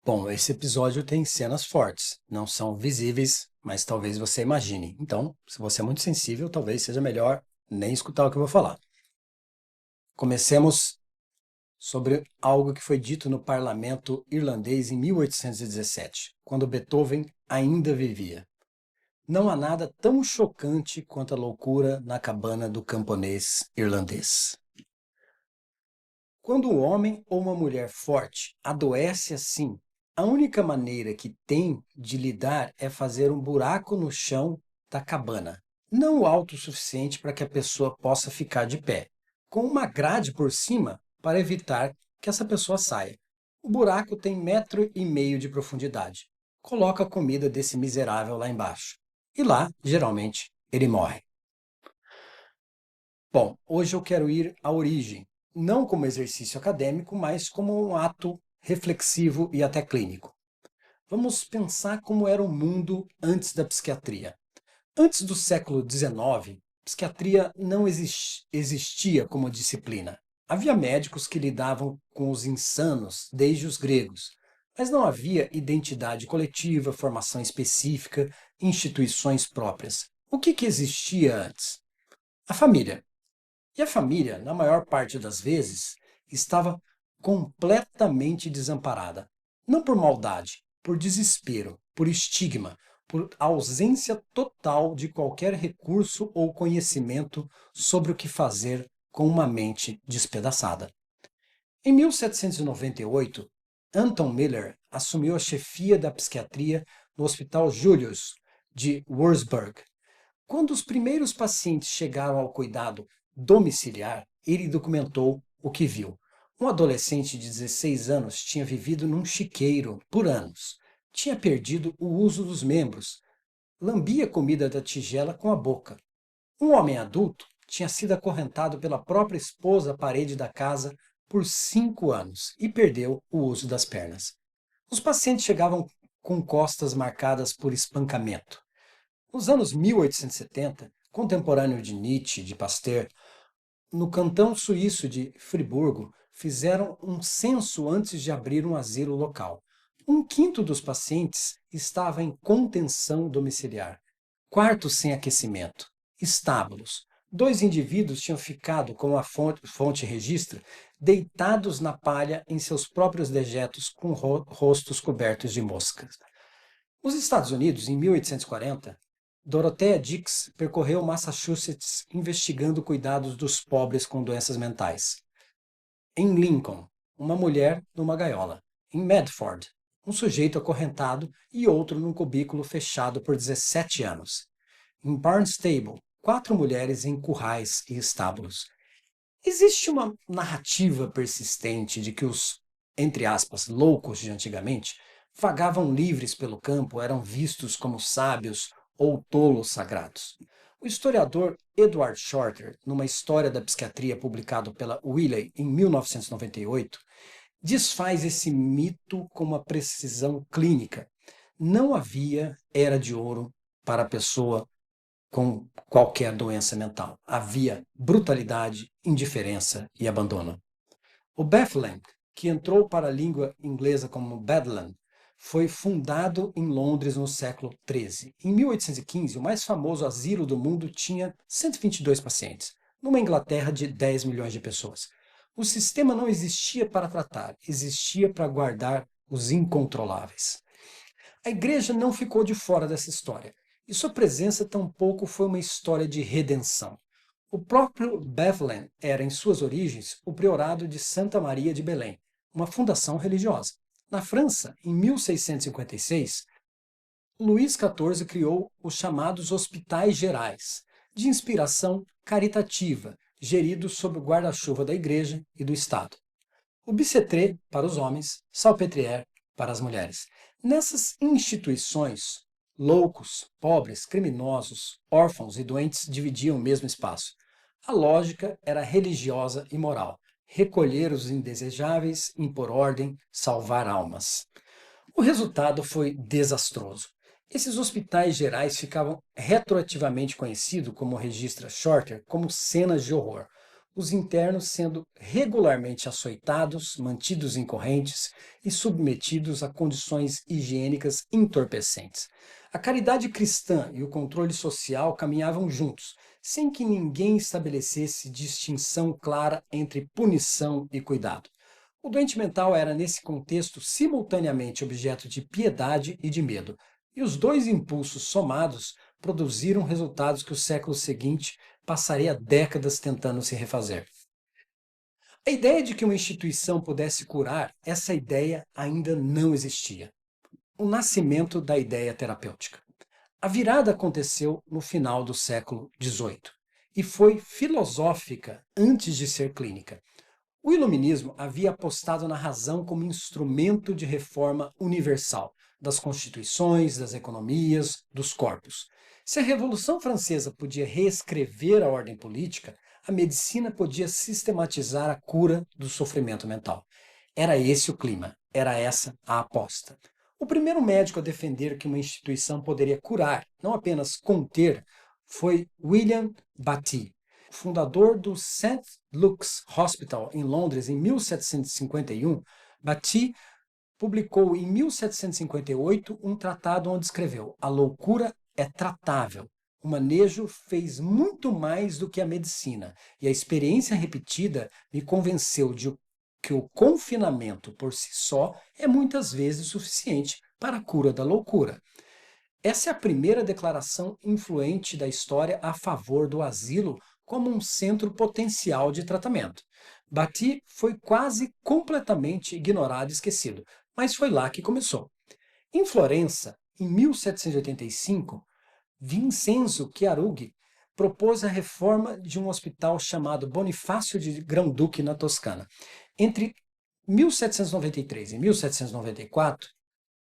Bom, esse episódio tem cenas fortes, não são visíveis, mas talvez você imagine. Então, se você é muito sensível, talvez seja melhor nem escutar o que eu vou falar. Comecemos sobre algo que foi dito no parlamento irlandês em 1817, quando Beethoven ainda vivia. Não há nada tão chocante quanto a loucura na cabana do camponês irlandês. Quando um homem ou uma mulher forte adoece assim, a única maneira que tem de lidar é fazer um buraco no chão da cabana, não o alto o suficiente para que a pessoa possa ficar de pé, com uma grade por cima para evitar que essa pessoa saia. O buraco tem 1,5 metros de profundidade. Coloca a comida desse miserável lá embaixo. E lá, geralmente, ele morre. Bom, hoje eu quero ir à origem, não como exercício acadêmico, mas como um ato reflexivo e até clínico. Vamos pensar como era o mundo antes da psiquiatria. Antes do século XIX, psiquiatria não existia como disciplina. Havia médicos que lidavam com os insanos desde os gregos, mas não havia identidade coletiva, formação específica, instituições próprias. O que existia antes? A família. E a família, na maior parte das vezes, estava completamente desamparada. Não por maldade, por desespero, por estigma, por ausência total de qualquer recurso ou conhecimento sobre o que fazer com uma mente despedaçada. Em 1798, Anton Miller assumiu a chefia da psiquiatria no Hospital Julius de Wurzburg. Quando os primeiros pacientes chegaram ao cuidado domiciliar, ele documentou o que viu. Um adolescente de 16 anos tinha vivido num chiqueiro por anos. Tinha perdido o uso dos membros. Lambia comida da tigela com a boca. Um homem adulto tinha sido acorrentado pela própria esposa à parede da casa por 5 anos e perdeu o uso das pernas. Os pacientes chegavam com costas marcadas por espancamento. Nos anos 1870, contemporâneo de Nietzsche e de Pasteur, no cantão suíço de Friburgo, fizeram um censo antes de abrir um asilo local. Um quinto dos pacientes estava em contenção domiciliar, quartos sem aquecimento, estábulos. 2 indivíduos tinham ficado, como a fonte registra, deitados na palha em seus próprios dejetos com rostos cobertos de moscas. Nos Estados Unidos, em 1840, Dorothea Dix percorreu Massachusetts investigando cuidados dos pobres com doenças mentais. Em Lincoln, uma mulher numa gaiola. Em Medford, um sujeito acorrentado e outro num cubículo fechado por 17 anos. Em Barnstable, 4 mulheres em currais e estábulos. Existe uma narrativa persistente de que os, entre aspas, loucos de antigamente vagavam livres pelo campo, eram vistos como sábios ou tolos sagrados. O historiador Edward Shorter, numa História da Psiquiatria publicado pela Wiley em 1998, desfaz esse mito com uma precisão clínica. Não havia era de ouro para a pessoa com qualquer doença mental. Havia brutalidade, indiferença e abandono. O Bethlehem, que entrou para a língua inglesa como Bedlam, foi fundado em Londres no século XIII. Em 1815, o mais famoso asilo do mundo tinha 122 pacientes, numa Inglaterra de 10 milhões de pessoas. O sistema não existia para tratar, existia para guardar os incontroláveis. A igreja não ficou de fora dessa história, e sua presença tampouco foi uma história de redenção. O próprio Bethlehem era, em suas origens, o priorado de Santa Maria de Belém, uma fundação religiosa. Na França, em 1656, Luís XIV criou os chamados Hospitais Gerais, de inspiração caritativa, geridos sob o guarda-chuva da Igreja e do Estado. O Bicêtre para os homens, Salpêtrière para as mulheres. Nessas instituições, loucos, pobres, criminosos, órfãos e doentes dividiam o mesmo espaço. A lógica era religiosa e moral: recolher os indesejáveis, impor ordem, salvar almas. O resultado foi desastroso. Esses hospitais gerais ficavam retroativamente conhecidos, como registra Shorter, como cenas de horror. os internos sendo regularmente açoitados, mantidos em correntes e submetidos a condições higiênicas entorpecentes. A caridade cristã e o controle social caminhavam juntos, sem que ninguém estabelecesse distinção clara entre punição e cuidado. O doente mental era, nesse contexto, simultaneamente objeto de piedade e de medo, e os dois impulsos somados produziram resultados que o século seguinte passaria décadas tentando se refazer. A ideia de que uma instituição pudesse curar, essa ideia ainda não existia. O nascimento da ideia terapêutica. A virada aconteceu no final do século XVIII e foi filosófica antes de ser clínica. O iluminismo havia apostado na razão como instrumento de reforma universal das constituições, das economias, dos corpos. Se a Revolução Francesa podia reescrever a ordem política, a medicina podia sistematizar a cura do sofrimento mental. Era esse o clima, era essa a aposta. O primeiro médico a defender que uma instituição poderia curar, não apenas conter, foi William Batty, fundador do St. Luke's Hospital em Londres em 1751. Batty publicou em 1758 um tratado onde escreveu: "A loucura é tratável. O manejo fez muito mais do que a medicina, e a experiência repetida me convenceu de que o confinamento por si só é muitas vezes suficiente para a cura da loucura." Essa é a primeira declaração influente da história a favor do asilo como um centro potencial de tratamento. Batty foi quase completamente ignorado e esquecido, mas foi lá que começou. Em Florença, em 1785, Vincenzo Chiarugi propôs a reforma de um hospital chamado Bonifácio de Grão-Duque na Toscana. Entre 1793 e 1794,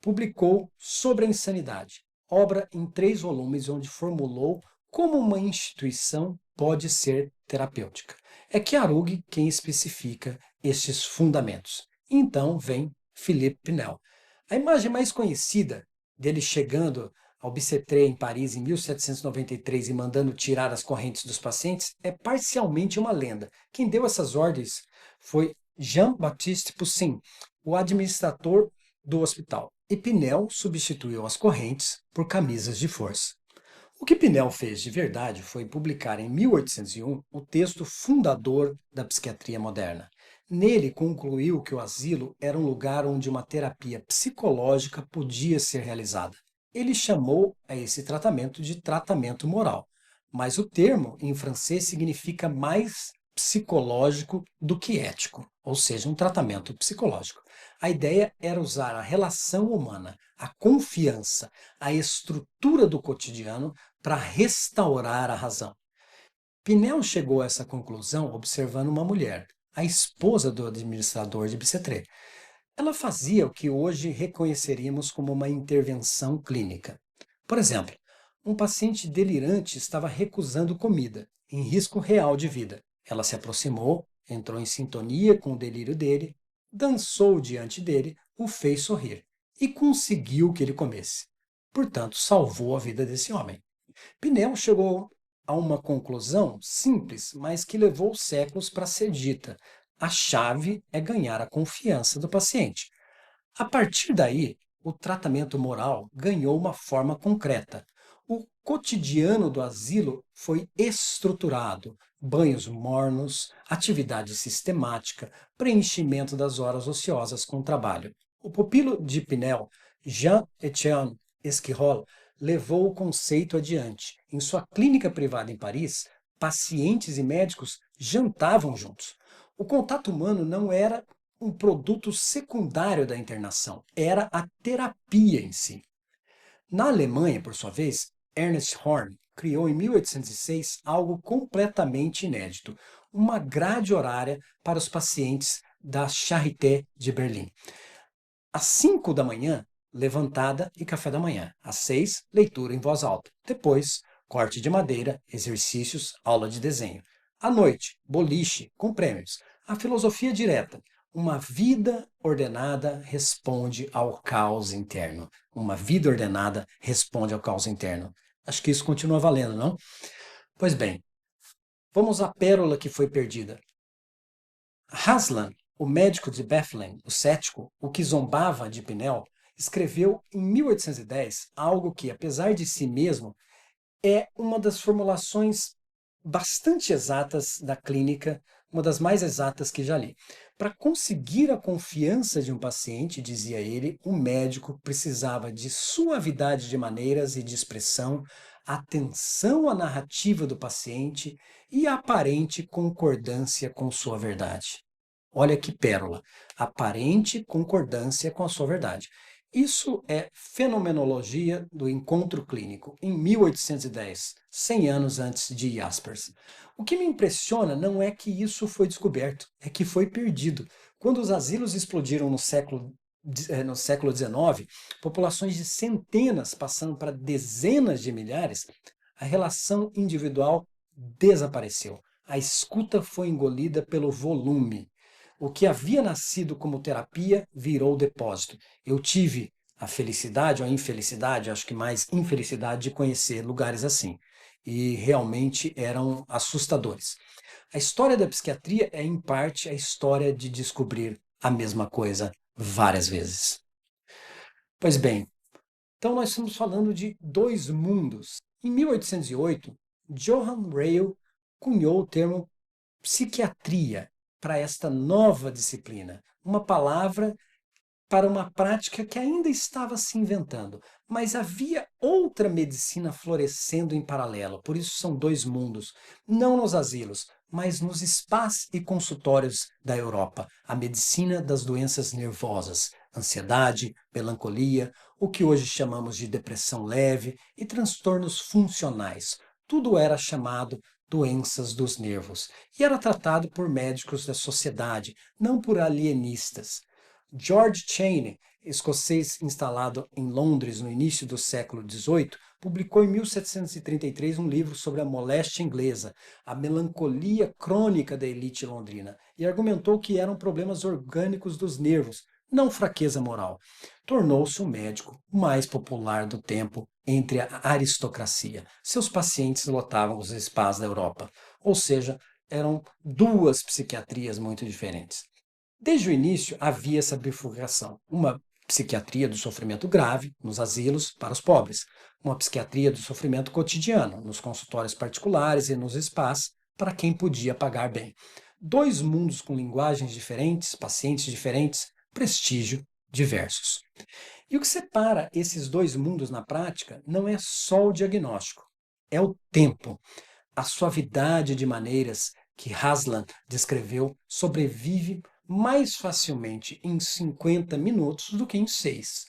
publicou Sobre a Insanidade, obra em 3 volumes onde formulou como uma instituição pode ser terapêutica. É Chiarugi quem especifica estes fundamentos. Então vem Philippe Pinel. A imagem mais conhecida dele chegando ao Bicêtre em Paris em 1793 e mandando tirar as correntes dos pacientes é parcialmente uma lenda. Quem deu essas ordens foi Jean-Baptiste Poussin, o administrador do hospital. E Pinel substituiu as correntes por camisas de força. O que Pinel fez de verdade foi publicar em 1801 o texto fundador da psiquiatria moderna. Nele concluiu que o asilo era um lugar onde uma terapia psicológica podia ser realizada. Ele chamou a esse tratamento de tratamento moral, mas o termo em francês significa mais psicológico do que ético, ou seja, um tratamento psicológico. A ideia era usar a relação humana, a confiança, a estrutura do cotidiano para restaurar a razão. Pinel chegou a essa conclusão observando uma mulher, a esposa do administrador de Bicêtre. Ela fazia o que hoje reconheceríamos como uma intervenção clínica. Por exemplo, um paciente delirante estava recusando comida, em risco real de vida. Ela se aproximou, entrou em sintonia com o delírio dele, dançou diante dele, o fez sorrir e conseguiu que ele comesse. Portanto, salvou a vida desse homem. Pinel chegou a uma conclusão simples, mas que levou séculos para ser dita. A chave é ganhar a confiança do paciente. A partir daí, o tratamento moral ganhou uma forma concreta. O cotidiano do asilo foi estruturado: banhos mornos, atividade sistemática, preenchimento das horas ociosas com trabalho. O pupilo de Pinel, Jean-Étienne Esquirol, levou o conceito adiante. Em sua clínica privada em Paris, pacientes e médicos jantavam juntos. O contato humano não era um produto secundário da internação, era a terapia em si. Na Alemanha, por sua vez, Ernest Horn criou em 1806 algo completamente inédito: uma grade horária para os pacientes da Charité de Berlim. Às 5 da manhã, levantada e café da manhã. Às 6, leitura em voz alta. Depois, corte de madeira, exercícios, aula de desenho. À noite, boliche, com prêmios. A filosofia direta: uma vida ordenada responde ao caos interno. Uma vida ordenada responde ao caos interno. Acho que isso continua valendo, não? Pois bem, Vamos à pérola que foi perdida. Aslan, o médico de Bethlehem, o cético, o que zombava de Pinel, escreveu em 1810 algo que, apesar de si mesmo, é uma das formulações bastante exatas da clínica, uma das mais exatas que já li. Para conseguir a confiança de um paciente, dizia ele, o médico precisava de suavidade de maneiras e de expressão, atenção à narrativa do paciente e aparente concordância com sua verdade. Olha que pérola! Aparente concordância com a sua verdade. Isso é fenomenologia do encontro clínico, em 1810, 100 anos antes de Jaspers. O que me impressiona não é que isso foi descoberto, é que foi perdido. Quando os asilos explodiram no século XIX, populações de centenas passando para dezenas de milhares, a relação individual desapareceu. A escuta foi engolida pelo volume. O que havia nascido como terapia virou depósito. Eu tive a felicidade ou a infelicidade, acho que mais infelicidade, de conhecer lugares assim. E realmente eram assustadores. A história da psiquiatria é, em parte, a história de descobrir a mesma coisa várias vezes. Pois bem, então nós estamos falando de dois mundos. Em 1808, Johann Ryle cunhou o termo psiquiatria para esta nova disciplina, uma palavra para uma prática que ainda estava se inventando, mas havia outra medicina florescendo em paralelo, por isso são dois mundos, não nos asilos, mas nos spas e consultórios da Europa, a medicina das doenças nervosas, ansiedade, melancolia, o que hoje chamamos de depressão leve e transtornos funcionais. Tudo era chamado doenças dos nervos e era tratado por médicos da sociedade, não por alienistas. George Cheyne, escocês instalado em Londres no início do século XVIII, publicou em 1733 um livro sobre a moléstia inglesa, a melancolia crônica da elite londrina, e argumentou que eram problemas orgânicos dos nervos, não fraqueza moral. Tornou-se o médico mais popular do tempo entre a aristocracia. Seus pacientes lotavam os spas da Europa, ou seja, eram duas psiquiatrias muito diferentes. Desde o início havia essa bifurcação, uma psiquiatria do sofrimento grave, nos asilos, para os pobres, uma psiquiatria do sofrimento cotidiano, nos consultórios particulares e nos spas, para quem podia pagar bem. Dois mundos com linguagens diferentes, pacientes diferentes, prestígio diversos. E o que separa esses dois mundos na prática não é só o diagnóstico, é o tempo. A suavidade de maneiras que Aslan descreveu sobrevive mais facilmente em 50 minutos do que em 6.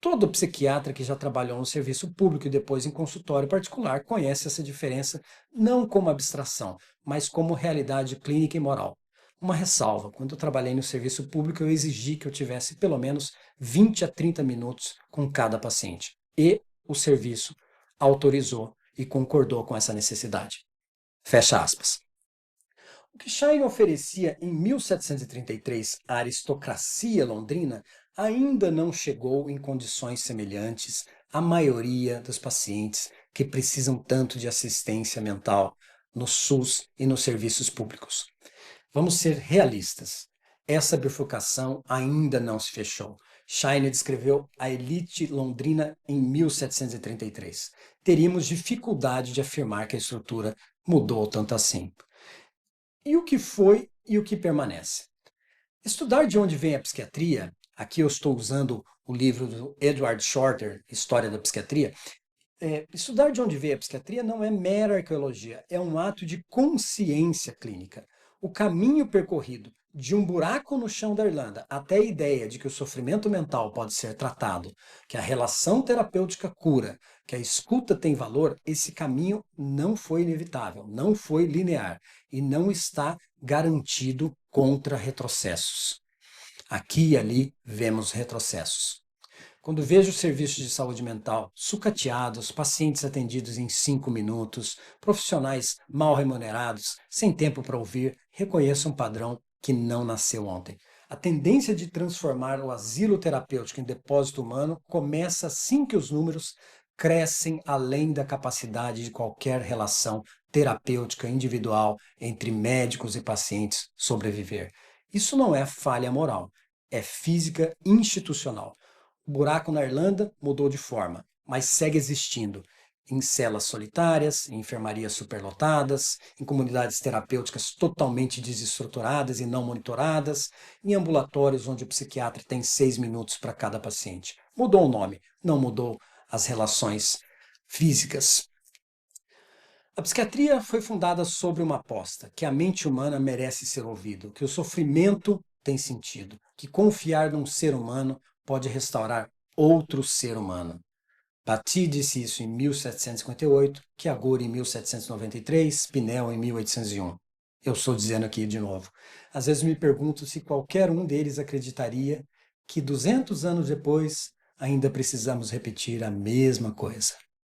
Todo psiquiatra que já trabalhou no serviço público e depois em consultório particular conhece essa diferença não como abstração, mas como realidade clínica e moral. Uma ressalva, quando eu trabalhei no serviço público eu exigi que eu tivesse pelo menos 20 a 30 minutos com cada paciente. E o serviço autorizou e concordou com essa necessidade. Fecha aspas. O que Shine oferecia em 1733 à aristocracia londrina ainda não chegou em condições semelhantes à maioria dos pacientes que precisam tanto de assistência mental no SUS e nos serviços públicos. Vamos ser realistas. Essa bifurcação ainda não se fechou. Shine descreveu a elite londrina em 1733. Teríamos dificuldade de afirmar que a estrutura mudou tanto assim. E o que foi e o que permanece? Estudar de onde vem a psiquiatria, aqui eu estou usando o livro do Edward Shorter, História da Psiquiatria. Estudar de onde veio a psiquiatria não é mera arqueologia, é um ato de consciência clínica. O caminho percorrido de um buraco no chão da Irlanda até a ideia de que o sofrimento mental pode ser tratado, que a relação terapêutica cura, que a escuta tem valor, esse caminho não foi inevitável, não foi linear e não está garantido contra retrocessos. Aqui e ali vemos retrocessos. Quando vejo serviços de saúde mental sucateados, pacientes atendidos em 5 minutos, profissionais mal remunerados, sem tempo para ouvir, reconheço um padrão que não nasceu ontem. A tendência de transformar o asilo terapêutico em depósito humano começa assim que os números crescem além da capacidade de qualquer relação terapêutica individual entre médicos e pacientes sobreviver. Isso não é falha moral, é física institucional. O buraco na Irlanda mudou de forma, mas segue existindo em celas solitárias, em enfermarias superlotadas, em comunidades terapêuticas totalmente desestruturadas e não monitoradas, em ambulatórios onde o psiquiatra tem 6 minutos para cada paciente. Mudou o nome, não mudou as relações físicas. A psiquiatria foi fundada sobre uma aposta que a mente humana merece ser ouvida, que o sofrimento tem sentido, que confiar num ser humano pode restaurar outro ser humano. Bati disse isso em 1758, Chiaguri em 1793, Spinel em 1801. Eu estou dizendo aqui de novo. Às vezes me pergunto se qualquer um deles acreditaria que 200 anos depois ainda precisamos repetir a mesma coisa.